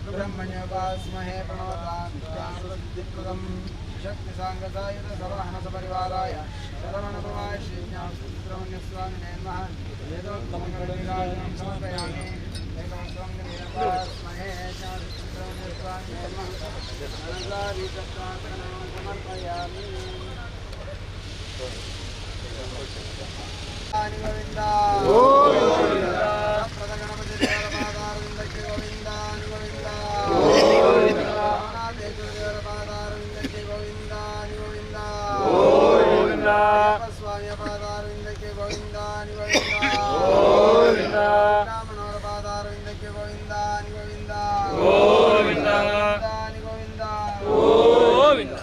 ब्रह्मण्योपास्महे प्रणवतां शक्ति सांगसायुध सवाहन सपरिवाराय शरवणभवाय श्रीज्ञानसुब्रह्मण्यस्वामिने नमः वेदोक्तमङ्गलनिराजनं समर्पयामि एकमस्वामिने ज्ञानसुब्रह्मण्यस्वामिने नमः अनन्तारीतत्वात्मनं समर्पयामि गोविन्दा गोविन्दा प्रदगणपति देवपादारविन्दस्य गोविन्दा गोविन्दा गोविन्दा देवपादारविन्दस्य गोविन्दा गोविन्दा गोविन्दा स्वामी पादारविन्दस्य गोविन्दा गोविन्दा गोविन्दा रामनोर पादारविन्दस्य गोविन्दा गोविन्दा गोविन्दा गोविन्दा गोविन्दा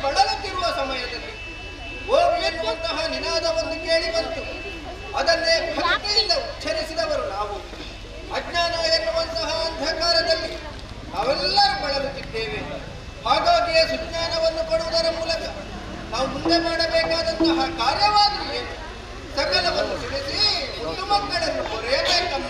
ಬಳಲುತ್ತಿರುವ ಸಮಯದಲ್ಲಿ ಹೋಗಬೇಕುವಂತಹ ನಿನಾದವನ್ನು ಕೇಳಿ ಬಂತು. ಅದನ್ನೇ ಭಕ್ತಿಯಿಂದ ಉಚ್ಚರಿಸಿದವರು ನಾವು. ಅಜ್ಞಾನ ಎನ್ನುವಂತಹ ಅಂಧಕಾರದಲ್ಲಿ ನಾವೆಲ್ಲರೂ ಬಳಲುತ್ತಿದ್ದೇವೆ. ಹಾಗಾಗಿಯೇ ಸುಜ್ಞಾನವನ್ನು ಕೊಡುವುದರ ಮೂಲಕ ನಾವು ಮುಂದೆ ಮಾಡಬೇಕಾದಂತಹ ಕಾರ್ಯವಾದರೂ ಏನು ಸಕಲವನ್ನು ತಿಳಿಸಿ ಒಂದು ಮಕ್ಕಳನ್ನು ಕೊರೆಯಬೇಕಮ್ಮ.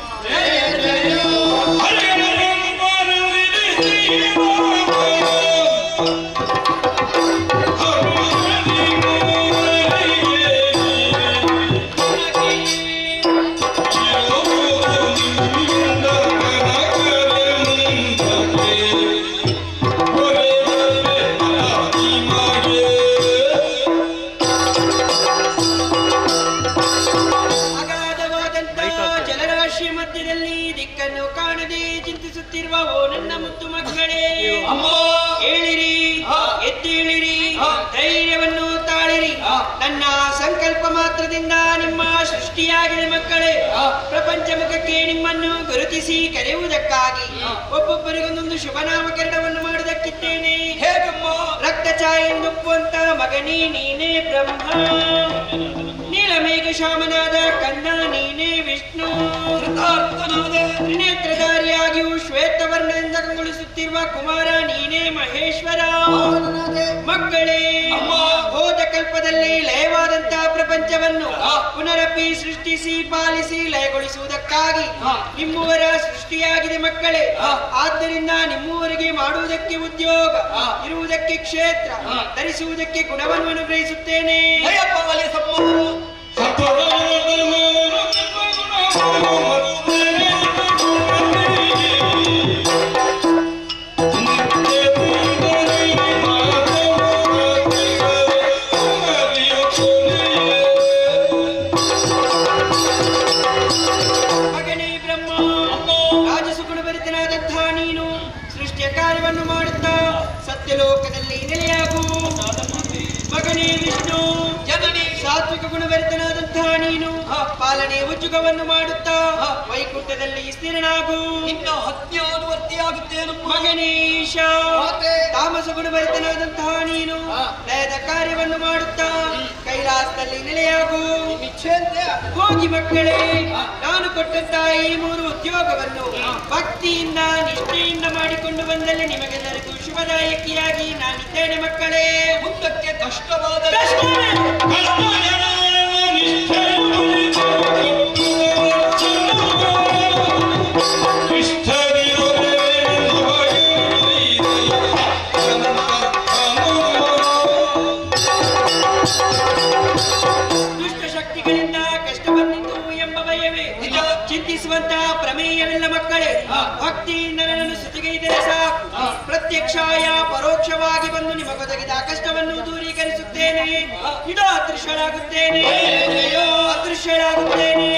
ನನ್ನ ಮುತ್ತು ಮಕ್ಕಳೇ, ಹೇಳಿರಿ, ಎದ್ದೇಳಿರಿ, ಧೈರ್ಯವನ್ನು ತಾಳಿರಿ. ನನ್ನ ಸಂಕಲ್ಪ ಮಾತ್ರದಿಂದ ನಿಮ್ಮ ಸೃಷ್ಟಿಯಾಗಿದೆ ಮಕ್ಕಳೇ. ಪ್ರಪಂಚ ಮುಖಕ್ಕೆ ನಿಮ್ಮನ್ನು ಗುರುತಿಸಿ ಕರೆಯುವುದಕ್ಕಾಗಿ ಒಬ್ಬೊಬ್ಬರಿಗೊಂದೊಂದು ಶುಭ ನಾಮಕರಣವನ್ನು ಮಾಡುವುದಕ್ಕಿದ್ದೇನೆ. ರಕ್ತ ಛಾಯೆಂದೊಪ್ಪುವಂತ ಮಗನೇ ನೀನೇ ಬ್ರಹ್ಮ, ನೀಲಮೇಘ ಶಾಮನಾದ ಕಂದ ನೀನೇ ವಿಷ್ಣು, ತ್ರಿನೇತ್ರಧಾರಿಯಾಗಿಯೂ ಶ್ವೇತವರ್ಣದಿಂದ ಕಂಗೊಳಿಸುತ್ತಿರುವ ಕುಮಾರ ನೀನೇ ಮಹೇಶ್ವರ. ಮಕ್ಕಳೇ, ಹೋದ ಕಲ್ಪದಲ್ಲಿ ಲಯವಾದಂತಹ ಪ್ರಪಂಚವನ್ನು ಪುನರಪಿ ಸೃಷ್ಟಿಸಿ ಪಾಲಿಸಿ ಲಯಗೊಳಿಸುವುದಕ್ಕಾಗಿ ನಿಮ್ಮೂವರ ಸೃಷ್ಟಿಯಾಗಿದೆ ಮಕ್ಕಳೇ. ಆದ್ದರಿಂದ ನಿಮ್ಮೂವರಿಗೆ ಮಾಡುವುದಕ್ಕೆ ಉದ್ಯೋಗ, ಇರುವುದಕ್ಕೆ ಕ್ಷೇತ್ರ, ಧರಿಸುವುದಕ್ಕೆ ಗುಣವನ್ನು ಅನುಗ್ರಹಿಸುತ್ತೇನೆ. ಕಾರ್ಯವನ್ನು ಮಾಡುತ್ತಾ ಸತ್ಯಲೋಕದಲ್ಲಿ ನೆಲೆಯಾಗು. ಮಗನೇ ವಿಷ್ಣು, ಜನನಿ ಸಾತ್ವಿಕ ಗುಣಭರಿತನಾದಂತಹ ನೀನು ಪಾಲನೆ ಉದ್ಯೋಗವನ್ನು ಮಾಡುತ್ತಾ ವೈಕುಂಠದಲ್ಲಿ ಸ್ಥಿರನಾಗು. ಮಗನೇ ಈಶಾ, ತಾಮಸ ಗುಣಭರಿತನಾದಂತಹ ನೀನು ಲಯದ ಕಾರ್ಯವನ್ನು ಮಾಡುತ್ತಾ ಕೈಲಾಸದಲ್ಲಿ ನೆಲೆಯಾಗು. ಹೋಗಿ ಮಕ್ಕಳೇ, ನಾನು ಕೊಟ್ಟಂತಹ ಈ 3 ಉದ್ಯೋಗವನ್ನು ಭಕ್ತಿಯಿಂದ ನಿಷ್ಠೆಯಿಂದ ಮಾಡಿಕೊಂಡು ಬಂದಲ್ಲಿ ನಿಮಗೆಲ್ಲರಿಗೂ ಶುಭದಾಯಕಿಯಾಗಿ ನಾನಿದ್ದೇನೆ ಮಕ್ಕಳೇ. ಮುಂದಕ್ಕೆ ಕಷ್ಟವಾದ ದುಷ್ಟಶಕ್ತಿಗಳಿಂದ ಕಷ್ಟ ಬಂದಿತು ಎಂಬ ಭಯವೇ ಚಿಂತಿಸುವಂತಹ ಪ್ರಮೇಯವಿಲ್ಲ ಮಕ್ಕಳೇ. ಭಕ್ತಿಯಿಂದ ನನ್ನನ್ನು ಸ್ತುತಿಗೈದರೆ ಸಾಕು. ಪ್ರತ್ಯಕ್ಷಾಯ ಪರೋಕ್ಷವಾಗಿ ಬಂದು ನಿಮಗೊದಗಿದ ಕಷ್ಟವನ್ನು ದೂರೀಕರಿಸುತ್ತೇನೆ. ಇದು ಅದೃಶ್ಯಳಾಗುತ್ತೇನೆ, ಅದೃಶ್ಯಳಾಗುತ್ತೇನೆ,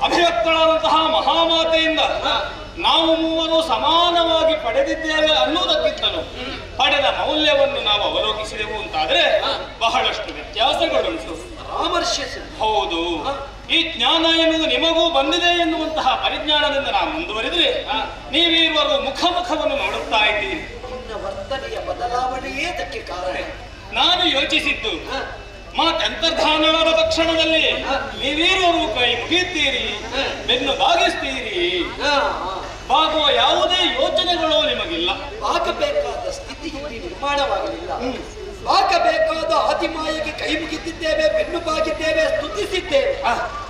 ಅಭಿವ್ಯಕ್ತಳಾದಂತಹ ಮಹಾಮಾತೆಯಿಂದ ನಾವು ಮೂವರು ಸಮಾನವಾಗಿ ಪಡೆದಿದ್ದೇವೆ ಅನ್ನುವುದಕ್ಕಿಂತಲೂ ಪಡೆದ ಮೌಲ್ಯವನ್ನು ನಾವು ಅವಲೋಕಿಸಿದೆವು ಅಂತಾದ್ರೆ ಬಹಳಷ್ಟು ವ್ಯತ್ಯಾಸಗಳುಂಟು. ಹೌದು, ಈ ಜ್ಞಾನ ಎನ್ನುವುದು ನಿಮಗೂ ಬಂದಿದೆ ಎನ್ನುವಂತಹ ಪರಿಜ್ಞಾನದಿಂದ ನಾವು ಮುಂದುವರಿದ್ರೆ ನೀವಿರುವರು ಮುಖವನ್ನು ನೋಡುತ್ತಾ ಇದ್ದೀರಿ. ವರ್ತನೆಯ ಬದಲಾವಣೆಯೇ ಅದಕ್ಕೆ ಕಾರಣ. ನಾನು ಯೋಚಿಸಿದ್ದು ಮಾತಂತರ್ಧಾನವಾದ ತಕ್ಷಣದಲ್ಲಿ ನೀವಿರುವರು ಕೈ ಮುಗಿಯುತ್ತೀರಿ, ಬೆನ್ನು ಬಾಗಿಸ್ತೀರಿ, ಬಾಗುವ ಯಾವುದೇ ಯೋಚನೆಗಳು ನಿಮಗಿಲ್ಲ. ಆಗಬೇಕಾದ ಸ್ಥಿತಿ ಇಲ್ಲಿ ನಿರ್ಮಾಣವಾಗಲಿಲ್ಲ. ಆಗಬೇಕಾದ ಆದಿಮಾಯಿಗೆ ಕೈ ಮುಗಿದಿದ್ದೇವೆ, ಬೆನ್ನು ಬಾಗಿದ್ದೇವೆ, ಸ್ತುತಿಸಿದ್ದೇವೆ.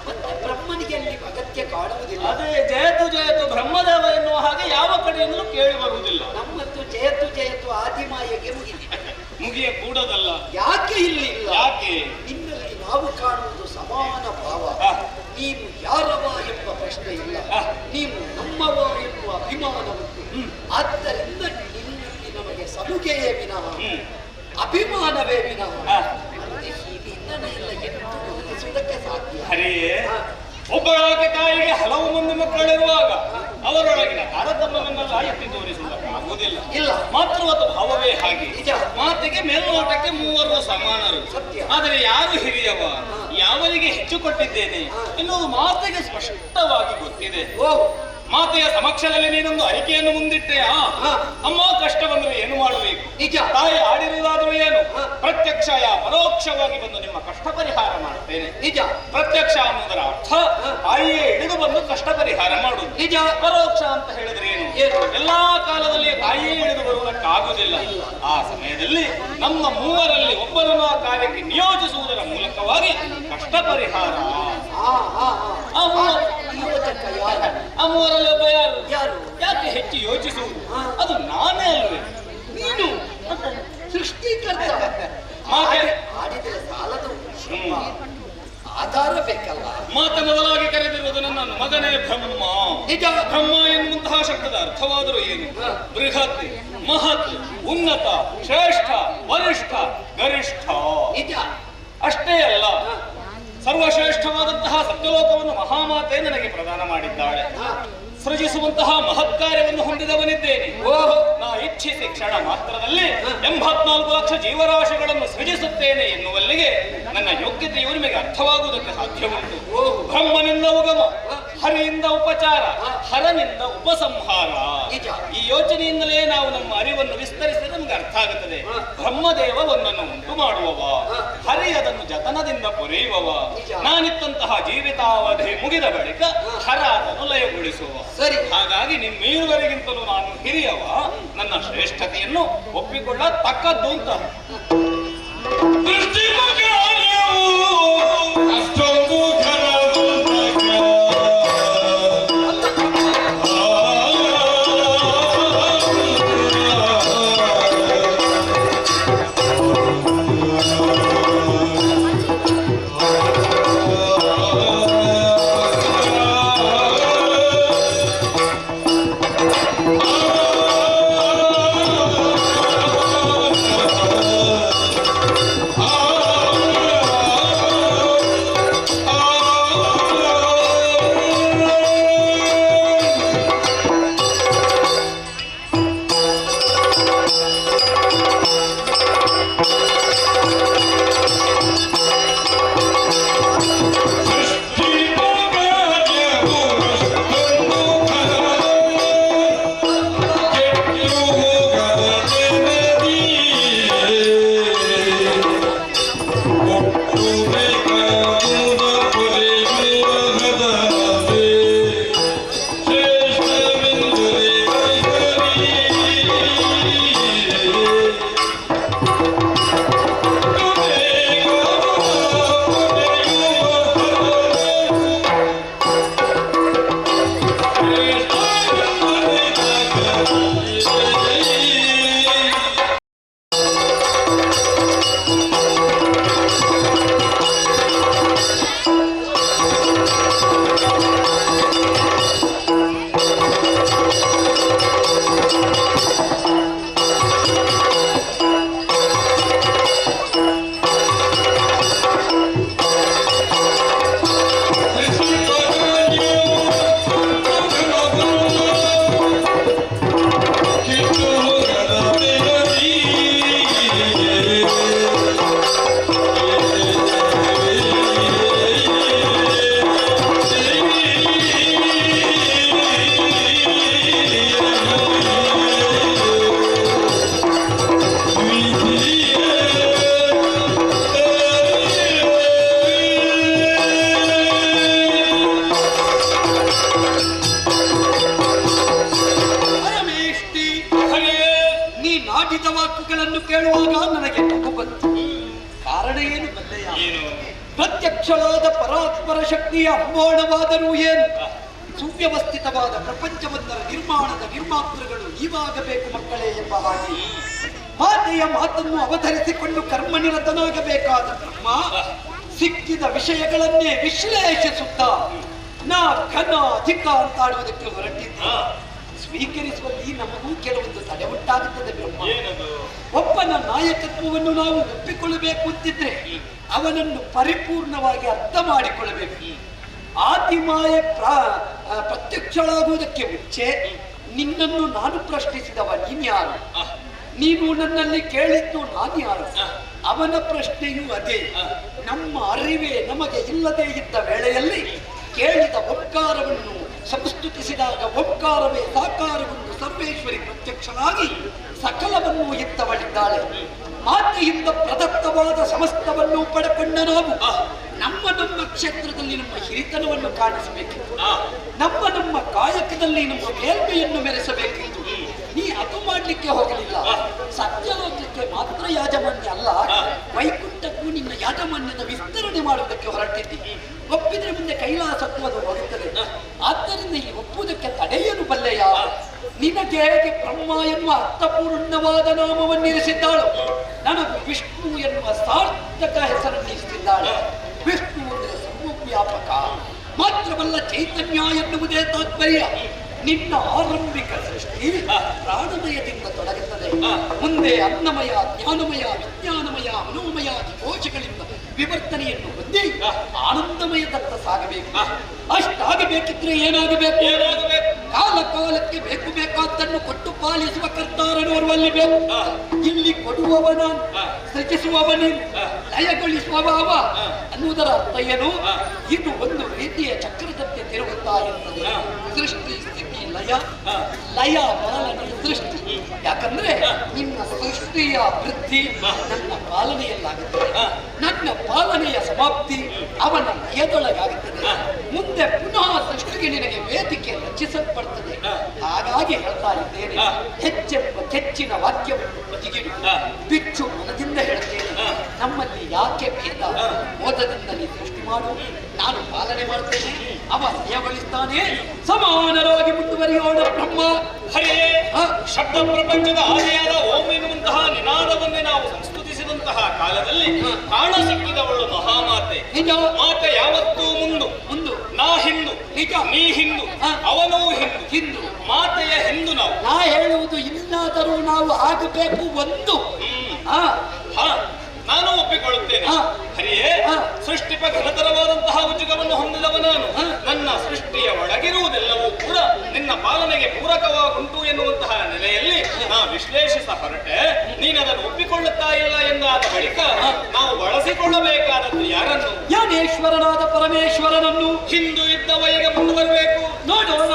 ಮತ್ತೆ ಬ್ರಹ್ಮನಿಗೆ ಅಲ್ಲಿ ಅಗತ್ಯ ಕಾಣುವುದಿಲ್ಲ. ಅದೇ ಜಯತು ಜಯತು ಬ್ರಹ್ಮದೇವ ಎನ್ನುವ ಹಾಗೆ ಯಾವ ಕಡೆಯಿಂದಲೂ ಕೇಳಿ ಬರುವುದಿಲ್ಲ. ನಮ್ಮತ್ತು ಜಯತು ಜಯತು ಆದಿಮಾಯಿಗೆ ಮುಗಿದಿದೆ. ಮುಗಿಯ ಕೂಡದಲ್ಲ. ಯಾಕೆ ಇಲ್ಲಿ? ಯಾಕೆ? ನಿನ್ನಲ್ಲಿ ನಾವು ಕಾಣುವುದು ಸಮಾನ ಭಾವ. ನೀನು ಯಾರವ ಎಂಬ ಪ್ರಶ್ನೆ ಇಲ್ಲ, ನೀವು ನಮ್ಮವ ಎನ್ನುವ ಅಭಿಮಾನ ಉಂಟು. ಆದ್ದರಿಂದ ನಿನ್ನಲ್ಲಿ ನಮಗೆ ಸಲುಗೆಯೇ ವಿನಃ ಅಭಿಮಾನವೇ ವಿನಃ ಎಲ್ಲ ಎಂದು ಗಮನಿಸುವುದಕ್ಕೆ ಸಾಧ್ಯ. ಹರಿಯೇ, ಒಬ್ಬಳಾಗಿ ತಾಯಿಗೆ ಹಲವು ಮಂದಿ ಮಕ್ಕಳಿರುವಾಗ ಅವರೊಳಗಿನ ತಾರತಮ್ಯವನ್ನೆಲ್ಲ ಎತ್ತಿ ತೋರಿಸುವುದಕ್ಕಾಗುವುದಿಲ್ಲ. ಇಲ್ಲ, ಮಾತೃವತ ಭಾವವೇ ಹಾಗೆ. ನಿಜ. ಮಾತಿಗೆ ಮೇಲ್ನೋಟಕ್ಕೆ ಮೂವರು ಸಮಾನರು, ಸತ್ಯ. ಆದರೆ ಯಾರು ಹಿರಿಯವ, ಯಾವರಿಗೆ ಹೆಚ್ಚು ಕೊಟ್ಟಿದ್ದೇನೆ ಎನ್ನುವುದು ಮಾತಿಗೆ ಸ್ಪಷ್ಟವಾಗಿ ಗೊತ್ತಿದೆ. ಮಾತೆಯ ಸಮಕ್ಷದಲ್ಲಿ ನೀನೊಂದು ಅರಿಕೆಯನ್ನು ಮುಂದಿಟ್ಟೆಯಾ? ಅಮ್ಮ ಕಷ್ಟ ಬಂದ್ರೆ ಏನು ಮಾಡಬೇಕು? ನಿಜ. ತಾಯಿ ಆಡಿರುವುದಾದ್ರೂ ಏನು? ಪ್ರತ್ಯಕ್ಷ ಪರೋಕ್ಷವಾಗಿ ಬಂದು ನಿಮ್ಮ ಕಷ್ಟ ಪರಿಹಾರ ಮಾಡುತ್ತೇನೆ. ನಿಜ. ಪ್ರತ್ಯಕ್ಷ ಅನ್ನೋದರ ಅರ್ಥ ತಾಯಿಯೇ ಹಿಡಿದು ಬಂದು ಕಷ್ಟ ಪರಿಹಾರ ಮಾಡುವುದು. ನಿಜ. ಪರೋಕ್ಷ ಅಂತ ಹೇಳಿದ್ರೆ ಏನು? ಎಲ್ಲಾ ಕಾಲದಲ್ಲಿ ತಾಯಿಯೇ ಹಿಡಿದು ಬರುವುದಕ್ಕಾಗುವುದಿಲ್ಲ. ಆ ಸಮಯದಲ್ಲಿ ನಮ್ಮ ಮೂವರಲ್ಲಿ ಒಬ್ಬರನ್ನು ಆ ಕಾರ್ಯಕ್ಕೆ ನಿಯೋಜಿಸುವುದರ ಮೂಲಕವಾಗಿ ಕಷ್ಟ ಪರಿಹಾರ. ಆ ಮೂವರಲ್ಲಿ ಒಬ್ಬ ಯಾರು? ಯಾಕೆ ಹೆಚ್ಚು ಯೋಚಿಸುವುದು? ಅದು ನಾನೇ ಅಲ್ವೇ? ನೀನು ಸೃಷ್ಟಿಕರ್ತ. ಆಡಿದರೆ ಸಾಲದು, ಆಧಾರ ಬೇಕಲ್ಲ. ಮಾತ ಮೊದಲಾಗಿ ಕರೆದಿರುವುದು ನನ್ನನ್ನು ಮಗನೇ ಬ್ರಹ್ಮ. ನಿಜ. ಬ್ರಹ್ಮ ಎನ್ನುವಂತಹ ಶಬ್ದದ ಅರ್ಥವಾದರೂ ಏನು? ಬೃಹತ್, ಮಹತ್, ಉನ್ನತ, ಶ್ರೇಷ್ಠ, ವರಿಷ್ಠ, ಗರಿಷ್ಠ. ನಿಜ. ಅಷ್ಟೇ ಅಲ್ಲ, ಸರ್ವಶ್ರೇಷ್ಠವಾದಂತಹ ಸತ್ಯಲೋಕವನ್ನು ಮಹಾಮಾತೆ ನನಗೆ ಪ್ರದಾನ ಮಾಡಿದ್ದಾಳೆ. ಸೃಜಿಸುವಂತಹ ಮಹತ್ಕಾರ್ಯವನ್ನು ಹೊಂದಿದವನಿದ್ದೇನೆ. ನಾ ಇಚ್ಛಿಸಿ ಕ್ಷಣ ಮಾತ್ರದಲ್ಲಿ 84 ಲಕ್ಷ ಜೀವರಾಶಿಗಳನ್ನು ಸೃಜಿಸುತ್ತೇನೆ ಎನ್ನುವಲ್ಲಿಗೆ ನನ್ನ ಯೋಗ್ಯತೆಯು ನಿಮಗೆ ಅರ್ಥವಾಗುವುದಕ್ಕೆ ಸಾಧ್ಯವುಂಟು. ಬ್ರಹ್ಮನಿಂದ ಉಗಮ, ಹರಿಯಿಂದ ಉಪಚಾರ, ಹರನಿಂದ ಉಪಸಂಹಾರ. ಈ ಯೋಚನೆಯಿಂದಲೇ ನಾವು ನಮ್ಮ ಅರಿವನ್ನು ವಿಸ್ತರಿಸಿದರೆ ನಮ್ಗೆ ಅರ್ಥ ಆಗುತ್ತದೆ. ಬ್ರಹ್ಮದೇವ ಒಂದನ್ನು ಉಂಟು ಮಾಡುವವ, ಹರಿ ಅದನ್ನು ಜತನದಿಂದ ಪೊರೆಯುವವ, ನಾನಿತ್ತಂತಹ ಜೀವಿತಾವಧಿ ಮುಗಿದ ಬಳಿಕ ಹರ ಅದನ್ನು ಲಯಗೊಳಿಸುವ. ಸರಿ. ಹಾಗಾಗಿ ನಿಮ್ಮೇಳುವರೆಗಿಂತಲೂ ನಾನು ಹಿರಿಯವ, ನನ್ನ ಶ್ರೇಷ್ಠತೆಯನ್ನು ಒಪ್ಪಿಕೊಳ್ಳತಕ್ಕದ್ದು ಅಂತ. Oh ಆಡಿದ ವಾಕ್ಯಗಳನ್ನು ಕೇಳುವಾಗ ನನಗೆ ನಗು ಬಂತು. ಕಾರಣ ಏನು ಬಲ್ಲೆಯ? ಪ್ರತ್ಯಕ್ಷವಾದ ಪರಾತ್ಪರ ಶಕ್ತಿಯ ಅಂಬೋಣವಾದರೂ ಏನು, ಸುವ್ಯವಸ್ಥಿತವಾದ ಪ್ರಪಂಚವೊಂದರ ನಿರ್ಮಾಣದ ನಿರ್ಮಾತೃಗಳು ನೀವಾಗಬೇಕು ಮಕ್ಕಳೇ ಎಂಬ ಹಾಗೆ ಮಾತೆಯ ಮಾತನ್ನು ಅವತರಿಸಿಕೊಂಡು ಕರ್ಮನಿರತನಾಗಬೇಕಾದ ಬ್ರಹ್ಮ ಸಿಕ್ಕಿದ ವಿಷಯಗಳನ್ನೇ ವಿಶ್ಲೇಷಿಸುತ್ತಾ ನಾ ಘನ ಅಧಿಕ ಅಂತಾಡುವುದಕ್ಕೆ ಹೊರಟಿದ್ದ. ಸ್ವೀಕರಿಸುವಲ್ಲಿ ನಮಗೂ ಕೆಲವೊಂದು ತಡೆ ಉಂಟಾಗುತ್ತದೆ ಬ್ರಹ್ಮ. ಒಬ್ಬನ ನಾಯಕತ್ವವನ್ನು ನಾವು ಒಪ್ಪಿಕೊಳ್ಳಬೇಕು ಅಂತಿದ್ರೆ ಅವನನ್ನು ಪರಿಪೂರ್ಣವಾಗಿ ಅರ್ಥ ಮಾಡಿಕೊಳ್ಳಬೇಕು. ಆದಿಮಾಯ ಪ್ರತ್ಯಕ್ಷಳಾಗುವುದಕ್ಕೆ ಮುಂಚೆ ನಿನ್ನನ್ನು ನಾನು ಪ್ರಶ್ನಿಸಿದವ ನೀನ್ಯಾರು, ನೀನು ನನ್ನಲ್ಲಿ ಕೇಳಿದ್ದು ನಾನ್ಯಾರು, ಅವನ ಪ್ರಶ್ನೆಯೂ ಅದೇ. ನಮ್ಮ ಅರಿವೇ ನಮಗೆ ಇಲ್ಲದೆ ಇದ್ದ ವೇಳೆಯಲ್ಲಿ ಕೇಳಿದ ಓಂಕಾರವನ್ನು ಸಂಸ್ತುತಿಸಿದಾಗ ಓಂಕಾರವೇ ಸಾಕಾರವನ್ನು ಸರ್ವೇಶ್ವರಿ ಪ್ರತ್ಯಕ್ಷನಾಗಿ ಸಕಲವನ್ನು ಇತ್ತವಳಿದ್ದಾಳೆ. ಮಾತೆಯಿಂದ ಪ್ರದತ್ತವಾದ ಸಮಸ್ತವನ್ನು ಪಡೆಕೊಂಡ ನಾವು ನಮ್ಮ ಕ್ಷೇತ್ರದಲ್ಲಿ ನಮ್ಮ ಹಿರಿತನವನ್ನು ಕಾಣಿಸಬೇಕಿತ್ತು. ನಮ್ಮ ಕಾಯಕದಲ್ಲಿ ನಮ್ಮ ಮೇಲ್ಮೆಯನ್ನು ಮೆರೆಸಬೇಕಿತ್ತು. ನೀ ಅದು ಮಾಡಲಿಕ್ಕೆ ಹೋಗಲಿಲ್ಲ. ಸತ್ಯಲೋಕಕ್ಕೆ ಮಾತ್ರ ಯಾಜಮಾನ್ಯ ಅಲ್ಲ, ವೈಕುಂಠಕ್ಕೂ ನಿನ್ನ ಯಾಜಮಾನ್ಯದ ವಿಸ್ತರಣೆ ಮಾಡುವುದಕ್ಕೆ ಹೊರಟಿದ್ದಿ. ಒಪ್ಪಿದ್ರೆ ಮುಂದೆ ಕೈಲಾಸಕ್ಕೂ ಅದು ಹೋಗುತ್ತದೆ. ಆದ್ದರಿಂದ ಈ ಒಪ್ಪುವುದಕ್ಕೆ ತಡೆಯಲು ಬಲ್ಲೆಯ? ನಿನಗೆ ಹೇಗೆ ಬ್ರಹ್ಮ ಎನ್ನುವ ಅರ್ಥಪೂರ್ಣವಾದ ನಾಮವನ್ನಿರಿಸಿದ್ದಾಳು, ನನಗೂ ವಿಷ್ಣು ಎನ್ನುವ ಸಾರ್ಥಕ ಹೆಸರನ್ನಿರಿಸಿದ್ದಾಳೆ. ವಿಷ್ಣು ಅಂದರೆ ಸರ್ವವ್ಯಾಪಕ ಮಾತ್ರವಲ್ಲ, ಚೈತನ್ಯ ಎನ್ನುವುದೇ ತಾತ್ಪರ್ಯ. ನಿನ್ನ ಆರಂಭಿಕ ಸೃಷ್ಟಿ ಪ್ರಾಣಮಯದಿಂದ ತೊಡಗುತ್ತದೆ. ಮುಂದೆ ಅನ್ನಮಯ, ಜ್ಞಾನಮಯ, ವಿಜ್ಞಾನಮಯ, ಮನೋಮಯ ಕೋಶಗಳಿಂದ ವಿವರ್ತನೆಯನ್ನು ಹೊಂದಿ ಆನಂದಮಯದತ್ತ ಸಾಗಬೇಕು. ಅಷ್ಟಾಗಬೇಕಿದ್ರೆ ಏನಾಗಬೇಕು? ಕಾಲ ಕಾಲಕ್ಕೆ ಬೇಕು ಬೇಕಾದ್ದನ್ನು ಕೊಟ್ಟು ಪಾಲಿಸುವ ಕರ್ತಾರನೋರ್ವಲ್ಲಿ ಬೇಕು. ಇಲ್ಲಿ ಕೊಡುವವನ, ಸೃಜಿಸುವವನೇ, ಲಯಗೊಳಿಸುವವ ಅನ್ನುವುದರ ಅರ್ಥ ಏನು? ಇದು ಒಂದು ರೀತಿಯ ಚಕ್ರದಂತೆ ತಿರುಗುತ್ತಾ ಇರ್ತದೆ. ಸೃಷ್ಟಿ, ಸ್ಥಿತಿ, ಲಯ, ಲಯ ಪಾಲನೆ, ಸೃಷ್ಟಿ. ಯಾಕಂದ್ರೆ ನಿನ್ನ ಸೃಷ್ಟಿಯ ವೃದ್ಧಿ ನನ್ನ ಪಾಲನೆಯಲ್ಲಾಗುತ್ತದೆ, ನನ್ನ ಪಾಲನೆಯ ಸಮಾಪ್ತಿ ಅವನ ಲಯದೊಳಗಾಗುತ್ತದೆ. ಮುಂದೆ ಪುನಃ ಸೃಷ್ಟಿಗೆ ನಿನಗೆ ವೇದಿಕೆ ರಚಿಸಲ್ಪಡ್ತದೆ. ಹಾಗಾಗಿ ಹೇಳ್ತಾ ಇದ್ದೇನೆ, ಹೆಚ್ಚೆಂಬ ಕೆಚ್ಚಿನ ವಾಕ್ಯವನ್ನು ಬದಿಗಿಡು, ಬಿಚ್ಚು ಮನದಿಂದ ಹೇಳ್ತೇನೆ. ನಮ್ಮಲ್ಲಿ ಯಾಕೆ ಭೇದ? ಮೋದದಿಂದ ನೀ ಸೃಷ್ಟಿ ಮಾಡು, ನಾನು ಪಾಲನೆ ಮಾಡ್ತೇನೆ, ಅವ ಲಯಗೊಳಿಸ್ತಾನೆ. ಸಮಾನರಾಗಿ ಮುಂದುವರಿಯೋಣ ಬ್ರಹ್ಮ. ಹರೇ, ಶಬ್ದ ಪ್ರಪಂಚದ ಆದಿಯಾದ ಓಂ ಎನ್ನುವಂತಹ ನಿನಾದವನ್ನೇ ನಾವು ಸಂಸ್ತುತಿಸಿದಂತಹ ಕಾಲದಲ್ಲಿ ಕಾಣಸಿಕ್ಕಿದವಳು ಮಹಾಮಾತೆ. ನಿಜ. ಮಾತೆ ಯಾವತ್ತೂ ಮುಂದು, ನಾ ಹಿಂದು, ನಿಜ. ನೀ ಹಿಂದು, ಅವನೂ ಹಿಂದು. ಮಾತೆಯ ಹಿಂದು ನಾವು. ನಾ ಹೇಳುವುದು ಇನ್ನಾದರೂ ನಾವು ಆಗಬೇಕು ಒಂದು. ನಾನು ಒಪ್ಪಿಕೊಳ್ಳುತ್ತೇನೆ. ಹರಿಯೇ, ಸೃಷ್ಟಿಪ ಘನತರವಾದಂತಹ ಉಜ್ಜುಗವನ್ನು ಹೊಂದಿದವ ನಾನು. ನನ್ನ ಸೃಷ್ಟಿಯ ಒಳಗಿರುವುದೆಲ್ಲವೂ ಕೂಡ ನಿನ್ನ ಪಾಲನೆಗೆ ಪೂರಕವಾಗುಂಟು ಎನ್ನುವಂತಹ ನೆಲೆಯಲ್ಲಿ ನಾ ವಿಶ್ಲೇಷಿಸ ಹೊರಟೆ. ನೀನದನ್ನು ಒಪ್ಪಿಕೊಳ್ಳುತ್ತಾ ಇಲ್ಲ ಎಂದಾದ ಬಳಿಕ ನಾವು ಬಳಸಿಕೊಳ್ಳಬೇಕಾದದ್ದು ಯಾರನ್ನು? ಜ್ಞಾನೇಶ್ವರನಾದ ಪರಮೇಶ್ವರನನ್ನು. ಹಿಂದೂ ಇದ್ದವ ಈಗ ಮುಂದುವರಬೇಕು. ನೋಡೋಣ.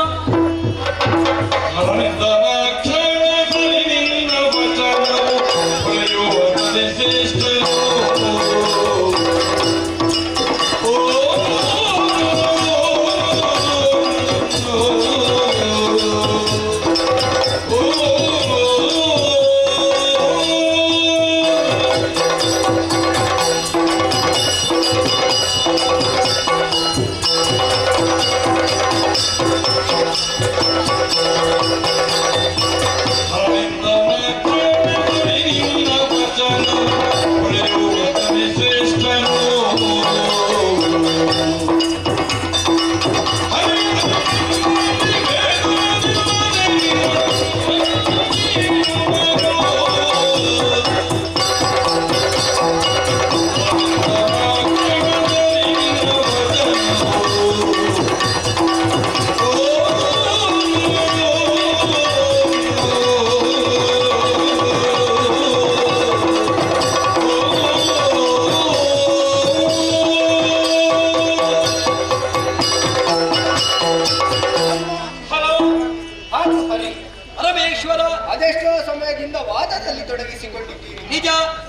ಅದೆಷ್ಟೋ ಸಮಯದಿಂದ ವಾದದಲ್ಲಿ ತೊಡಗಿಸಿಕೊಂಡಿದ್ದೀರಿ. ನಿಜ.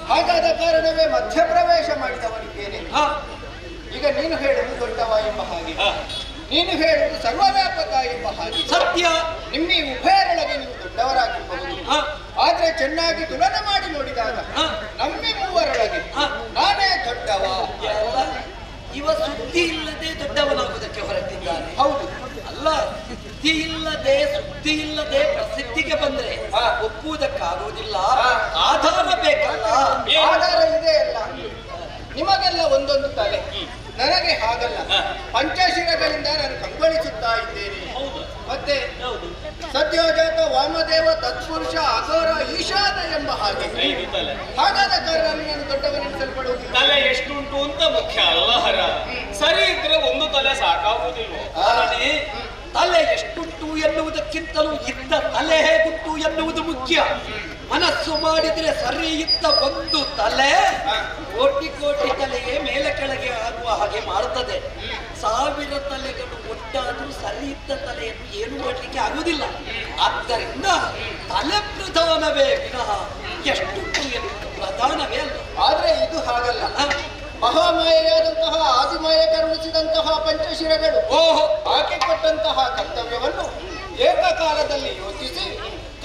ಹಾಗಾದ ಕಾರಣವೇ ಮಧ್ಯಪ್ರವೇಶ ಮಾಡಿದವನಿದ್ದೇನೆ. ಈಗ ನೀನು ಹೇಳುವುದು ದೊಡ್ಡವ ಎಂಬ ಹಾಗೆ, ನೀನು ಹೇಳುವುದು ಸರ್ವವ್ಯಾಪಕ ಎಂಬ ಹಾಗೆ. ಸತ್ಯ. ನಿಮ್ಮ ಈ ಉಭಯರೊಳಗೆ ನೀವು ದೊಡ್ಡವರಾಗಿರಬಹುದು. ಆದ್ರೆ ಚೆನ್ನಾಗಿ ತುಲನೆ ಮಾಡಿ ನೋಡಿದಾಗ ನಮ್ಮಿ ಮೂವರೊಳಗೆ ನಾನೇ ದೊಡ್ಡವ. ಎಲ್ಲ ಇವ ಸುದ್ದಿ ಇಲ್ಲದೆ ದೊಡ್ಡವನಾಗುವುದಕ್ಕೆ ಹೊರಟಿದ್ದಾನೆ. ಹೌದು. ಅಲ್ಲ, ಸುದ್ದಿ ಇಲ್ಲದೆ ಪ್ರಸಿದ್ಧಿಗೆ ಬಂದ್ರೆ ಒಪ್ಪುವುದಕ್ಕಾಗುವುದಿಲ್ಲ. ಆಧಾರ ಬೇಕಲ್ಲ. ಆಧಾರ ಇದೆ ಅಲ್ಲ. ನಿಮಗೆಲ್ಲ ಒಂದೊಂದು ತಲೆ, ನನಗೆ ಹಾಗಲ್ಲ. ಪಂಚಶಿರಗಳಿಂದ ನಾನು ಕಂಗೊಳಿಸುತ್ತಾ ಇದ್ದೇನೆ. ಮತ್ತೆ ಸದ್ಯೋಜಾತ ವಾಮದೇವ ತತ್ಪುರುಷ ಅಘೋರ ಈಶಾನ ಎಂಬ ಹಾಗೆ. ಹಾಗಾದ ಕಾರಣ ನಾನು ದೊಡ್ಡವನೆನಿಸಲ್ಪಡುವುದಿಲ್ಲ. ತಲೆ ಎಷ್ಟುಂಟು ಅಂತ ಮುಖ್ಯ ಅಲ್ಲ ಹರ. ಸರಿ ಇದ್ರೆ ಒಂದು ತಲೆ ಸಾಕಾಗುವುದಿಲ್ವೋ? ತಲೆ ಎಷ್ಟುಂಟು ಎನ್ನುವುದಕ್ಕಿಂತಲೂ ಇದ್ದ ತಲೆ ಹೇಗುಂಟು ಎನ್ನುವುದು ಮುಖ್ಯ. ಮನಸ್ಸು ಮಾಡಿದ್ರೆ ಸರಿ ಇದ್ದ ಒಂದು ತಲೆ ಕೋಟಿ ಕೋಟಿ ತಲೆಗೆ ಮೇಲೆ ಕೆಳಗೆ ಆಗುವ ಹಾಗೆ ಮಾಡುತ್ತದೆ. 1000 ತಲೆಗಳು ಒಟ್ಟಾದರೂ ಸರಿ ಇದ್ದ ತಲೆಯನ್ನು ಏನು ಮಾಡಲಿಕ್ಕೆ ಆಗುವುದಿಲ್ಲ. ಆದ್ದರಿಂದ ತಲೆ ಪ್ರಧಾನವೇ ವಿನಃ ಎಷ್ಟುಂಟು ಎನ್ನುವುದು ಪ್ರಧಾನವೇ ಅಲ್ಲ. ಆದ್ರೆ ಇದು ಹಾಗಲ್ಲ. ಮಹಾಮಾಯೆಯಾದಂತಹ ಆದಿಮಾಯ ಕರುಣಿಸಿದಂತಹ ಪಂಚಶಿರಗಳು ಆಕೆ ಕೊಟ್ಟಂತಹ ಕರ್ತವ್ಯವನ್ನು ಏಕಕಾಲದಲ್ಲಿ ಯೋಚಿಸಿ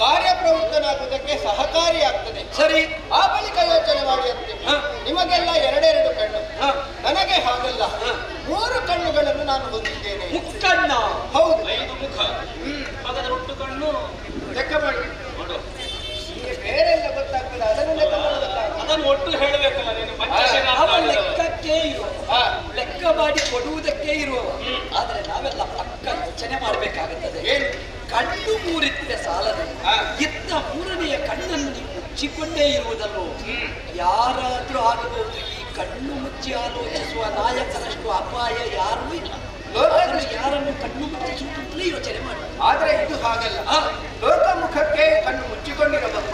ಕಾರ್ಯಪ್ರವೃತ್ತನಾಗುವುದಕ್ಕೆ ಸಹಕಾರಿಯಾಗ್ತದೆ. ಸರಿ, ಆ ಬಳಿಕ ಯೋಚನೆ ಮಾಡಿ ಅಂತೀನಿ. ನಿಮಗೆಲ್ಲ 2 ಕಣ್ಣು, ನನಗೆ ಹಾಗಲ್ಲ. 3 ಕಣ್ಣುಗಳನ್ನು ನಾನು ಹೊಂದಿದ್ದೇನೆ. ಮುಕ್ಕಣ್ಣ. ಹೌದು. 5 ಮುಖ. ಹಾಗಾದ್ರೆ ಒಟ್ಟು ಕಣ್ಣು ಲೆಕ್ಕ ಮಾಡಿ ನಿಮಗೆ ಬೇರೆಲ್ಲ ಗೊತ್ತಾಗ್ತದೆ, ಅದನ್ನು ಲೆಕ್ಕ ಮಾಡೋದಕ್ಕಾಗಲ್ಲ. ಅದನ್ನು ಒಟ್ಟು ಹೇಳಬೇಕಲ್ಲ ನೀನು. ಪಂಚಶಿರ ಲೆಕ್ಕಕ್ಕೆ ಇರುವ, ಲೆಕ್ಕ ಮಾಡಿ ಕೊಡುವುದಕ್ಕೆ ಇರುವ. ಆದ್ರೆ ನಾವೆಲ್ಲ ಪಕ್ಕ ಯೋಚನೆ ಮಾಡಬೇಕಾಗುತ್ತದೆ. ಏನು? ಕಣ್ಣು 3 ಇದ್ರೆ ಸಾಲದು. ಇತ್ತ 3ನೆಯ ಕಣ್ಣನ್ನು ನೀವು ಮುಚ್ಚಿಕೊಂಡೇ ಇರುವುದಲ್ಲೋ. ಯಾರಾದ್ರೂ ಆಗಬಹುದು. ಈ ಕಣ್ಣು ಮುಚ್ಚಿ ಆಲೋಚಿಸುವ ನಾಯಕರಷ್ಟು ಅಪಾಯ ಯಾರೂ ಇಲ್ಲ. ಯಾರನ್ನು ಕಣ್ಣು ಮುಚ್ಚಿಸುತ್ತಲೇ ಯೋಚನೆ ಮಾಡಿ. ಆದ್ರೆ ಇದು ಹಾಗಲ್ಲ. ಲೋಕಮುಖಕ್ಕೆ ಕಣ್ಣು ಮುಚ್ಚಿಕೊಂಡಿರಬಹುದು.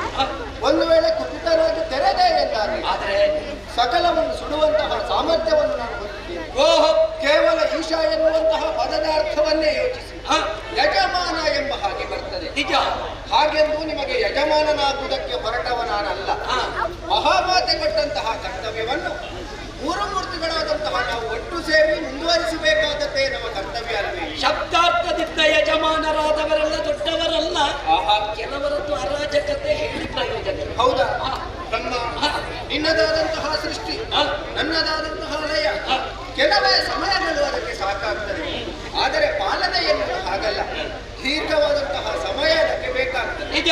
ಒಂದು ವೇಳೆ ಕುಪಿತನಾಗಿ ತೆರೆದೇ ಎಂದಾದ್ರೆ ಆದ್ರೆ ಸಕಲವನ್ನು ಸುಡುವಂತಹ ಸಾಮರ್ಥ್ಯವನ್ನು ನಾನು ಹೊಂದಿದ್ದೇನೆ. ಕೇವಲ ಈಶಾ ಎನ್ನುವಂತಹ ಪದದ ಅರ್ಥವನ್ನೇ ಯೋಚಿಸಿ ಯಜಮಾನ ಎಂಬ ಹಾಗೆ ಬರ್ತದೆ. ನಿಜ. ಹಾಗೆಂದು ನಿಮಗೆ ಯಜಮಾನನಾಗುವುದಕ್ಕೆ ಹೊರಟವ ನಾನಲ್ಲ. ಮಹಾಮಾತೆ ಕೊಟ್ಟಂತಹ ಕರ್ತವ್ಯವನ್ನು 3 ಮೂರ್ತಿಗಳಾದಂತಹ ನಾವು ಒಟ್ಟು ಸೇರಿ ಮುಂದುವರಿಸಬೇಕಾದದ್ದೇ ನಮ್ಮ ಕರ್ತವ್ಯ ಅಲ್ವೇ? ಶಬ್ದಾರ್ಥದಿಂದ ಯಜಮಾನರಾದವರೆಲ್ಲ ದೊಡ್ಡವರಲ್ಲ. ಕೆಲವರದ್ದು ಅರಾಜಕತೆ ಹೇಳಿ ಪ್ರಯೋಜನ. ಹೌದಾ? ನಿನ್ನದಾದಂತಹ ಸೃಷ್ಟಿ, ನನ್ನದಾದಂತಹ ಲಯ, ಕೆಲವೇ ಸಮಯಗಳು ಅದಕ್ಕೆ ಸಾಕಾಗ್ತದೆ. ಆದರೆ ಪಾಲನೆ ಎನ್ನುವುದು ಹಾಗಲ್ಲ. ದೀರ್ಘವಾದಂತಹ ಸಮಯ ಅದಕ್ಕೆ ಬೇಕಾಗ್ತದೆ. ನಿಜ.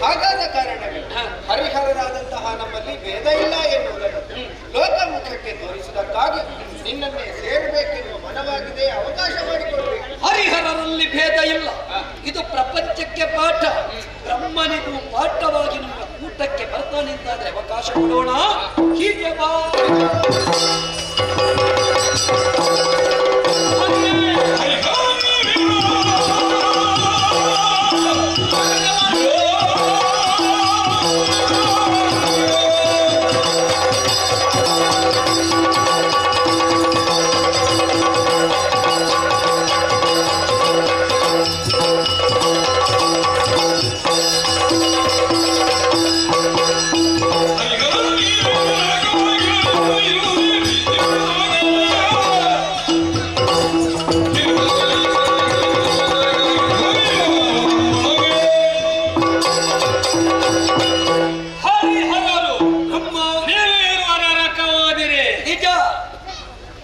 ಹಾಗಾದ ಕಾರಣವೇ ಹರಿಹರರಾದಂತಹ ನಮ್ಮಲ್ಲಿ ಭೇದ ಇಲ್ಲ ಎನ್ನುವುದನ್ನು ಲೋಕಮುಖಕ್ಕೆ ತೋರಿಸುವುದಕ್ಕಾಗಿ ನಿನ್ನನ್ನೇ ಸೇರಬೇಕೆನ್ನುವ ಮನವಾಗಿದೆ. ಅವಕಾಶ ಮಾಡಿಕೊಡಬೇಕು. ಹರಿಹರರಲ್ಲಿ ಭೇದ ಇಲ್ಲ. ಇದು ಪ್ರಪಂಚಕ್ಕೆ ಪಾಠ. ಬ್ರಹ್ಮನಿಗೂ ಪಾಠವಾಗಿ ನಮ್ಮ ಕೂಟಕ್ಕೆ ಬರ್ತಾನಿಂತಾದ್ರೆ ಅವಕಾಶ ಕೊಡೋಣ. ಹೀಗೆ ಬಾ.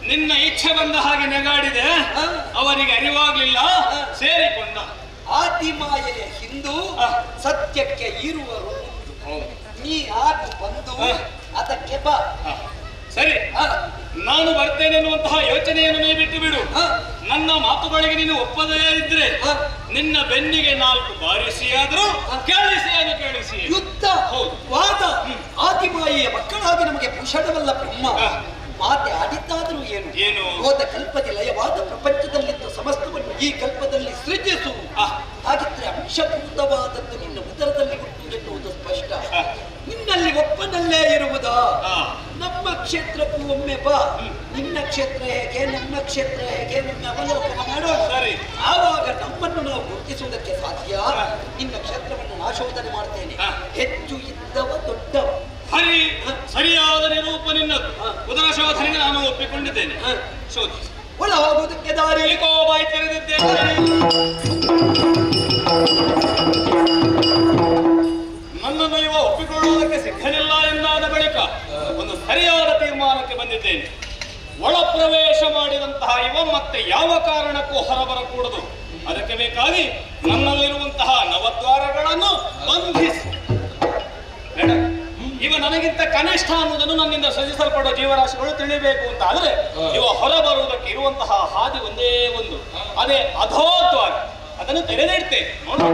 ನಿನ್ನ ಇಚ್ಛೆ ಬಂದ ಹಾಗೆ ನೆಗಾಡಿದೆ. ಅವರಿಗೆ ಅರಿವಾಗ್ಲಿಲ್ಲ, ಸೇರಿಕೊಂಡ. ಆದಿಮಾಯೆಯ ಹಿಂದೂ ಸತ್ಯಕ್ಕೆ ಇರುವರು. ನೀ ಆಗ ಬಂದು ಅದಕ್ಕೆ ಬಾ. ಸರಿ, ನಾನು ಬರ್ತೇನೆ ಎನ್ನುವಂತಹ ಯೋಚನೆಯನ್ನು ನೀ ಬಿಟ್ಟು ಬಿಡು. ನನ್ನ ಮಾತುಗಳಿಗೆ ನೀನು ಒಪ್ಪದೇ ಇದ್ರೆ ನಿನ್ನ ಬೆನ್ನಿಗೆ 4 ಬಾರಿಸಿಯಾದರೂ ಕೇಳಿಸಿ. ಯುದ್ಧ, ವಾದ. ಆದಿಮಾಯೆಯ ಮಕ್ಕಳಾಗಿ ನಮಗೆ ಭೂಷಣವಲ್ಲ ಬ್ರಹ್ಮ. ಮಾತೆ ಆಡಿದ್ದಾದರೂ ಏನು? ಹೋದ ಕಲ್ಪದಿ ಲಯವಾದ ಪ್ರಪಂಚದಲ್ಲಿದ್ದ ಸಮಸ್ತವನ್ನು ಈ ಕಲ್ಪದಲ್ಲಿ ಸೃಜಿಸು. ಹಾಗಿದ್ರೆ ಅಂಶಭೂತವಾದದ್ದು ನಿನ್ನ ಉದರದಲ್ಲಿ ಉಂಟು ಎನ್ನುವುದು ಸ್ಪಷ್ಟ. ನಿನ್ನಲ್ಲಿ ಒಪ್ಪನಲ್ಲೇ ಇರುವುದಾ? ನಮ್ಮ ಕ್ಷೇತ್ರಕ್ಕೂ ಒಮ್ಮೆ ಬಾ. ನಿನ್ನ ಕ್ಷೇತ್ರ ಹೇಗೆ, ನನ್ನ ಕ್ಷೇತ್ರ ಹೇಗೆ, ನನ್ನ ಅವಲೋಕನ ಮಾಡೋಣ. ಸರಿ, ಆವಾಗ ನಮ್ಮನ್ನು ನಾವು ಗುರುತಿಸುವುದಕ್ಕೆ ಸಾಧ್ಯ. ನಿನ್ನ ಕ್ಷೇತ್ರವನ್ನು ನಾಶೋಧನೆ ಮಾಡ್ತೇನೆ. ಹೆಚ್ಚು ಇದ್ದವ ದೊಡ್ಡವ. ಹರಿ, ಸರಿಯಾದ ನಿರೂಪ ನಿನ್ನದು. ಉದರ ಶೋಧನೆಗೆ ನಾನು ಒಪ್ಪಿಕೊಂಡಿದ್ದೇನೆ. ಶೋಧಿಸಿ. ಒಳ ಹೋಗುವುದಕ್ಕೆ ದಾರಿ ಬಾಯಿ ತೆರೆದಿದ್ದೇನೆ. ನನ್ನನ್ನು ಬಂದಿದ್ದೇನೆ. ಒಳ ಪ್ರವೇಶ ಮಾಡಿದಂತಹ ಇವ ಮತ್ತೆ ಯಾವ ಕಾರಣಕ್ಕೂ ಹೊರಬರಕೂಡದು. ಅದಕ್ಕೆ ಬೇಕಾಗಿ ನನ್ನಲ್ಲಿರುವಂತಹ ನವದ್ವಾರಗಳನ್ನು ಬಂಧಿಸಿ. ಬೇಡ, ಇವ ನನಗಿಂತ ಕನಿಷ್ಠ ಅನ್ನುವುದನ್ನು ನನ್ನಿಂದ ಸೃಜಿಸಲ್ಪಡುವ ಜೀವರಾಶಿಗಳು ತಿಳಿಬೇಕು ಅಂತ ಆದ್ರೆ ಇವ ಹೊರ ಬರುವುದಕ್ಕೆ ಇರುವಂತಹ ಹಾದಿ ಒಂದೇ ಒಂದು, ಅದೇ ಅಧೋದ್ವಾರ. ಅದನ್ನು ತೆರೆದಿಡ್ತೇನೆ ನೋಡು.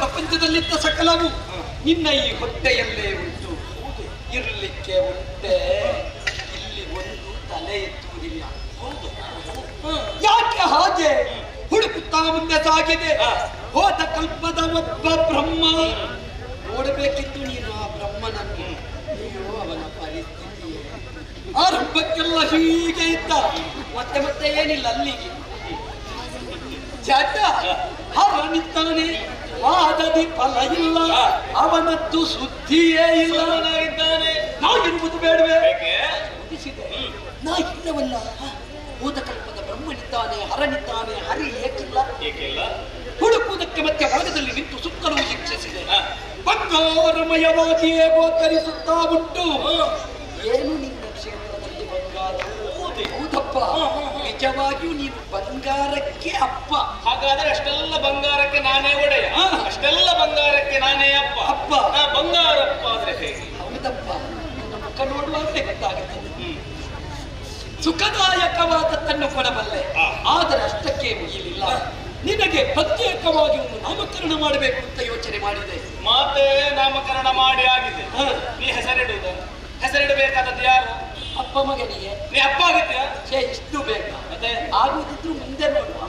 ಪ್ರಪಂಚದಲ್ಲಿದ್ದ ಸಕಲವು ನಿನ್ನ ಈ ಹೊಟ್ಟೆಯಲ್ಲೇ ಉಂಟು. ಇರಲಿಕ್ಕೆ ಹೊಟ್ಟೆ, ಇಲ್ಲಿ ಒಂದು ತಲೆ ಎತ್ತುವುದಿಲ್ಲ. ಯಾಕೆ ಹಾಗೆ ಹುಡುಕುತ್ತಾ ಮುಂದೆ ಸಾಗಿದೆ? ಹೋದ ಕಲ್ಪದ ಒಬ್ಬ ಬ್ರಹ್ಮ. ನೋಡಬೇಕಿತ್ತು ನೀನು ಆ ಬ್ರಹ್ಮನನ್ನು. ಅಯ್ಯೋ, ಅವನ ಪರಿಸ್ಥಿತಿ ಆರಂಭಕ್ಕೆಲ್ಲ ಹೀಗೆ ಇದ್ದ, ಮತ್ತೆ ಮತ್ತೆ ಏನಿಲ್ಲ ಅಲ್ಲಿಗೆ ಜಾತ ಹರನಿದ್ದಾನೆ. ವಾದದಿ ಫಲ ಇಲ್ಲ, ಅವನದ್ದು ಸುದ್ದಿಯೇ ಇಲ್ಲ. ನಾವಿರುವುದು ಬೇಡವೇ? ನಾ ಇಲ್ಲವಲ್ಲ. ಭೂತ ಕಲ್ಪದ ಬ್ರಹ್ಮನಿದ್ದಾನೆ, ಹರನಿದ್ದಾನೆ, ಹರಿ ಏಕಿಲ್ಲ. ಹುಡುಕುವುದಕ್ಕೆ ಮತ್ತೆ ಭಾಗದಲ್ಲಿ ನಿಂತು ಸುತ್ತಲೂ ಶಿಕ್ಷಿಸಿದೆ. ಬಂಗಾರಮಯವಾಗಿಯೇ ಗೋಚರಿಸುತ್ತಾ ಉಂಟು. ಏನು ನಿನ್ನ ಕ್ಷೇತ್ರದಲ್ಲಿ ಬಂಗಾರ? ಹೌದಪ್ಪ, ನಿಜವಾಗಿಯೂ ನೀನು ಬಂಗಾರಕ್ಕೆ ಅಪ್ಪ. ಹಾಗಾದ್ರೆ ಅಷ್ಟೆಲ್ಲ ಬಂಗಾರಕ್ಕೆ ನಾನೇ ಒಡೆಯ, ಅಷ್ಟೆಲ್ಲ ಬಂಗಾರಕ್ಕೆ ನಾನೇ ಅಪ್ಪ. ಅಪ್ಪ ನಾ ಬಂಗಾರಪ್ಪ ಆದ್ರೆ ಹೇಗೆ? ಹೌದಪ್ಪ, ನಿನ್ನ ಮುಖ ನೋಡುವಾಗಲೇ ಗೊತ್ತಾಗುತ್ತದೆ. ಸುಖದಾಯಕವಾದದ್ದನ್ನು ಕೊಡಬಲ್ಲೆ, ಆದರೆ ಅಷ್ಟಕ್ಕೆ ಮುಗಿಯಲಿಲ್ಲ. ನಿನಗೆ ಪ್ರತ್ಯೇಕವಾಗಿ ಒಂದು ನಾಮಕರಣ ಮಾಡಬೇಕು ಅಂತ ಯೋಚನೆ ಮಾಡಿದೆ. ಮತ್ತೆ ನಾಮಕರಣ ಮಾಡಿ ಆಗಿದೆ. ನೀ ಹೆಸರಿಡುವುದು? ಹೆಸರಿಡಬೇಕಾದದ್ದು ಯಾರು? ಅಪ್ಪ ಮಗನಿಗೆ. ನೀ ಅಪ್ಪ ಆಗುತ್ತೀಯ? ಇಷ್ಟು ಬೇಗ ಮತ್ತೆ ಆಗುದಿದ್ರು ಮುಂದೆ ನೋಡುವ.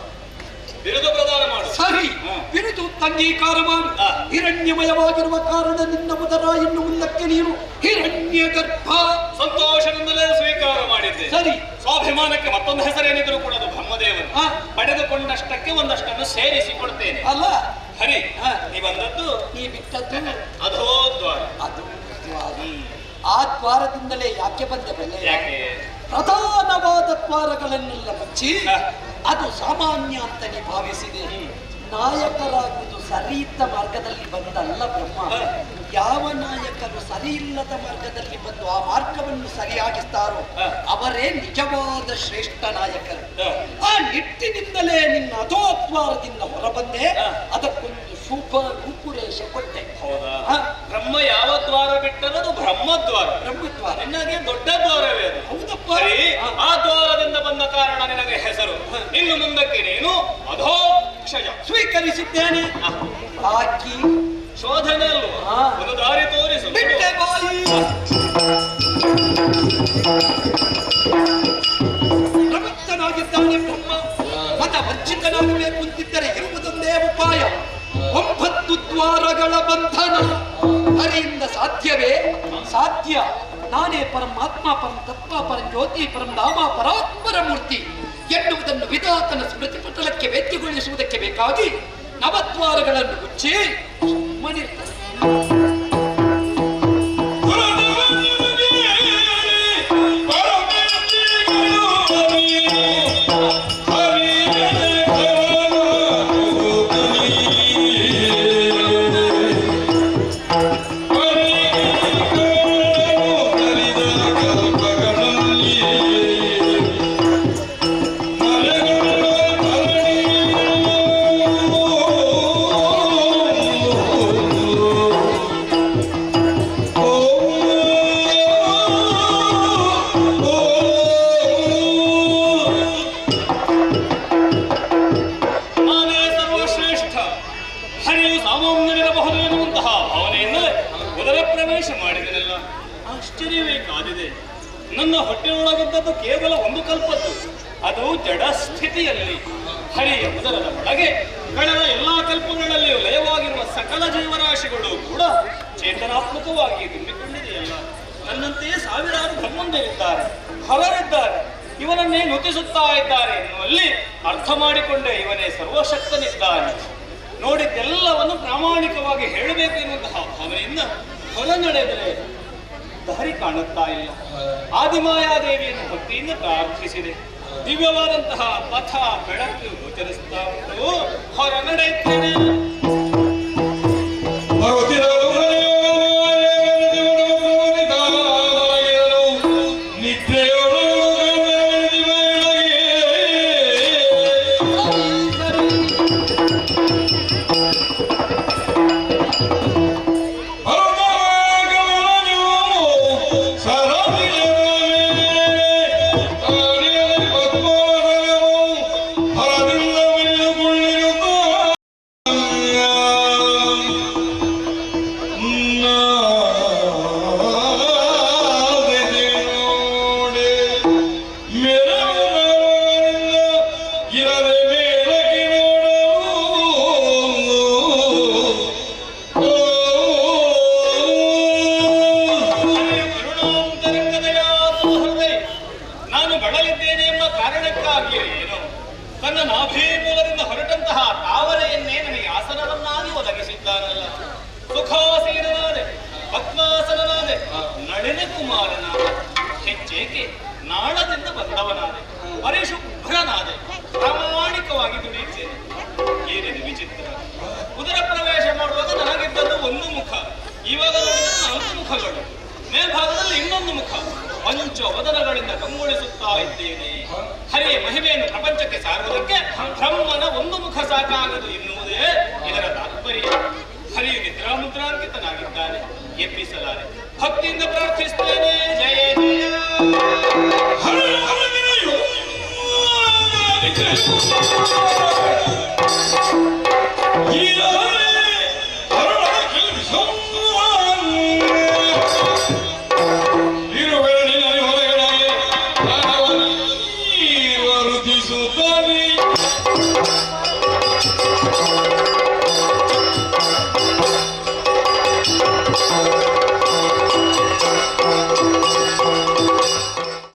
ಬಿರುದು ಪ್ರದಾನ ಮಾಡು. ಸರಿ, ಬಿರುದು ಅಂಗೀಕಾರ ಮಾಡು. ಹಿರಣ್ಯಮಯವಾಗಿರುವ ಕಾರಣ ನಿನ್ನ ಉದರ ಇನ್ನು ಮುಂದಕ್ಕೆ ನೀನು ಹಿರಣ್ಯ ಗರ್ಭ. ಸಂತೋಷದಿಂದಲೇ ಸ್ವೀಕಾರ ಮಾಡಿದ್ದೆ. ಸರಿ, ಸ್ವಾಭಿಮಾನಕ್ಕೆ ಮತ್ತೊಂದು ಹೆಸರೇನಿದ್ರು ಕೂಡ ಅದು ಬ್ರಹ್ಮದೇವರು. ಪಡೆದುಕೊಂಡಷ್ಟಕ್ಕೆ ಒಂದಷ್ಟನ್ನು ಸೇರಿಸಿಕೊಡ್ತೇನೆ. ಅಲ್ಲ ಹರಿ, ನೀ ಬಂದದ್ದು, ನೀ ಬಿಟ್ಟದ್ದು ಅಧೋದ್ವಾರ. ಅದು ಆ ದ್ವಾರದಿಂದಲೇ ಯಾಕೆ ಬಂದೆ ಬೆಲೆ? ಯಾಕೆ? ಪ್ರಧಾನವಾದ ದ್ವಾರಗಳನ್ನೆಲ್ಲ ಮುಚ್ಚಿ ಅದು ಸಾಮಾನ್ಯ ಅಂತ ನೀ ಭಾವಿಸಿದೆ. ನಾಯಕರಾಗುವುದು ಸರಿ ಇದ್ದ ಮಾರ್ಗದಲ್ಲಿ ಬಂದಲ್ಲ ಬ್ರಹ್ಮ. ಯಾವ ನಾಯಕರು ಸರಿ ಇಲ್ಲದ ಮಾರ್ಗದಲ್ಲಿ ಬಂದು ಆ ಮಾರ್ಗವನ್ನು ಸರಿಯಾಗಿಸ್ತಾರೋ ಅವರೇ ನಿಜವಾದ ಶ್ರೇಷ್ಠ ನಾಯಕರು. ಆ ನಿಟ್ಟಿನಿಂದಲೇ ನಿನ್ನ ಅಧೋದ್ವಾರದಿಂದ ಹೊರಬಂದೆ. ಅದಕ್ಕೊಂದು ಶುಭ ರೂಪುರೇಷ ಕೊಟ್ಟೆ. ಬ್ರಹ್ಮ ಯಾವ ದ್ವಾರ ಬಿಟ್ಟನದು ಬ್ರಹ್ಮದ್ವಾರ. ಬ್ರಹ್ಮದ್ವಾರ ನಿನಗೆ ದೊಡ್ಡ ದ್ವಾರವೇ ಅದು. ಹೌದಪ್ಪ. ಆ ದ್ವಾರದಿಂದ ಬಂದ ಕಾರಣ ನಿನಗೆ ಹೆಸರು. ಇನ್ನು ಮುಂದಕ್ಕೆ ನೀನು ಅಧೋಕ್ಷಯ. ಸ್ವೀಕರಿಸಿದ್ದೇನೆ. ಹಾಕಿ ಶೋಧನೆ ಅಲ್ವಾ? ಒಂದು ದಾರಿ ತೋರಿಸು. ಬಿಟ್ಟೆ ಬಾಯಿ. ಪ್ರಮತ್ತನಾಗಿದ್ದಾನೆ ಬ್ರಹ್ಮ. ಮತ ವಂಚಿತನಾಗಬೇಕು ಅಂತಿದ್ದರೆ ಇರುವುದೊಂದೇ ಉಪಾಯ, 9 ದ್ವಾರಗಳ ಬಂಧನ. ಹರಿಯಿಂದ ಸಾಧ್ಯವೇ? ಸಾಧ್ಯ. ನಾನೇ ಪರಮಾತ್ಮ, ಪರಂ ತತ್ವ, ಪರಂ ಜ್ಯೋತಿ, ಪರಂ ಧಾಮ, ಪರಾತ್ಪರ ಮೂರ್ತಿ ಎನ್ನುವುದನ್ನು ವಿಧಾತನ ಸ್ಮೃತಿ ಪಟಲಕ್ಕೆ ವೇದ್ಯಗೊಳಿಸುವುದಕ್ಕೆ ಬೇಕಾಗಿ ನವದ್ವಾರಗಳನ್ನು ಮುಚ್ಚಿ ಸುಮ್ಮನಿರ್ತಾರೆ. ಉದರದೊಳಗಿದ್ದದ್ದು ಕೇವಲ ಒಂದು ಕಲ್ಪದ್ದು, ಅದು ಜಡ ಸ್ಥಿತಿಯಲ್ಲಿ. ಹರಿಯ ಉದರದ ಒಳಗೆ ಕಳೆದ ಎಲ್ಲಾ ಕಲ್ಪಗಳಲ್ಲಿಯೂ ಲಯವಾಗಿರುವ ಸಕಲ ಜೀವರಾಶಿಗಳು ಕೂಡ ಚೇತನಾತ್ಮಕವಾಗಿ ತುಂಬಿಕೊಂಡಿದೆಯಲ್ಲ. ನನ್ನಂತೆಯೇ ಸಾವಿರಾರು ಬ್ರಹ್ಮಂದರಿದ್ದಾರೆ, ಹಲರಿದ್ದಾರೆ. ಇವನನ್ನೇ ನುತಿಸುತ್ತಾ ಇದ್ದಾರೆ ಎನ್ನುವಲ್ಲಿ ಅರ್ಥ ಮಾಡಿಕೊಂಡೇ ಇವನೇ ಸರ್ವಶಕ್ತನಿದ್ದಾನೆ. ನೋಡಿದ್ದೆಲ್ಲವನ್ನು ಪ್ರಾಮಾಣಿಕವಾಗಿ ಹೇಳಬೇಕು ಎನ್ನುವಂತಹ ಭಾವನೆಯಿಂದ ಹೊರ ನಡೆದರೆ ದಾರಿ ಕಾಣುತ್ತಾ ಇಲ್ಲ. ಆದಿಮಾಯಾದೇವಿಯನ್ನು ಭಕ್ತಿಯಿಂದ ಪ್ರಾರ್ಥಿಸಿದೆ. ದಿವ್ಯವಾದಂತಹ ಪಥ ಬೆಳಕು ಗೋಚರಿಸುತ್ತಾ ಉಂಟು. ಹೊರ ನಡೆಯುತ್ತೇನೆ. ತನ್ನ ನಾಭೀಮೂಲದಿಂದ ಹೊರಟಂತಹ ತಾವರೆಯನ್ನೇ ನನಗೆ ಆಸನವನ್ನಾಗಿ ಒದಗಿಸಿದ್ದಾನಲ್ಲ. ಸುಖಾಸೀನನಾದೆ, ಪದ್ಮಾಸನನಾದೆ, ನಳಿನ ಕುಮಾರನಾದೆ, ಹೆಚ್ಚೇಕೆ ನಾಳದಿಂದ ಬಂದವನಾದೆ, ಪರಿಶುಭ್ರನಾದೆ, ಪ್ರಾಮಾಣಿಕವಾಗಿ ದುಡಿಯುತ್ತೇನೆ. ಏನಿದೆ ವಿಚಿತ್ರ! ಉದರ ಪ್ರವೇಶ ಮಾಡುವಾಗ ನನಗಿದ್ದದ್ದು ಒಂದು ಮುಖ, ಇವಾಗ ನೋಡಿದ 4 ಮುಖಗಳು, ಮೇಲ್ಭಾಗದಲ್ಲಿ ಇನ್ನೊಂದು ಮುಖ. ಪಂಚವದನಗಳಿಂದ ಕಂಗೊಳಿಸುತ್ತಾ ಇದ್ದೇನೆ. ಹರಿಯ ಮಹಿಮೆಯನ್ನು ಪ್ರಪಂಚಕ್ಕೆ ಸಾರುವುದಕ್ಕೆ ಬ್ರಹ್ಮನ ಒಂದು ಮುಖ ಸಾಕಾಗದು ಎನ್ನುವುದೇ ಇದರ ತಾತ್ಪರ್ಯ. ಹರಿಯು ನಿದ್ರಾಮುದ್ರಾಂಕಿತನಾಗಿದ್ದಾನೆ, ಎಬ್ಬಿಸಲಾರೆ. ಭಕ್ತಿಯಿಂದ ಪ್ರಾರ್ಥಿಸುತ್ತೇನೆ. ಜಯ ಜಯ.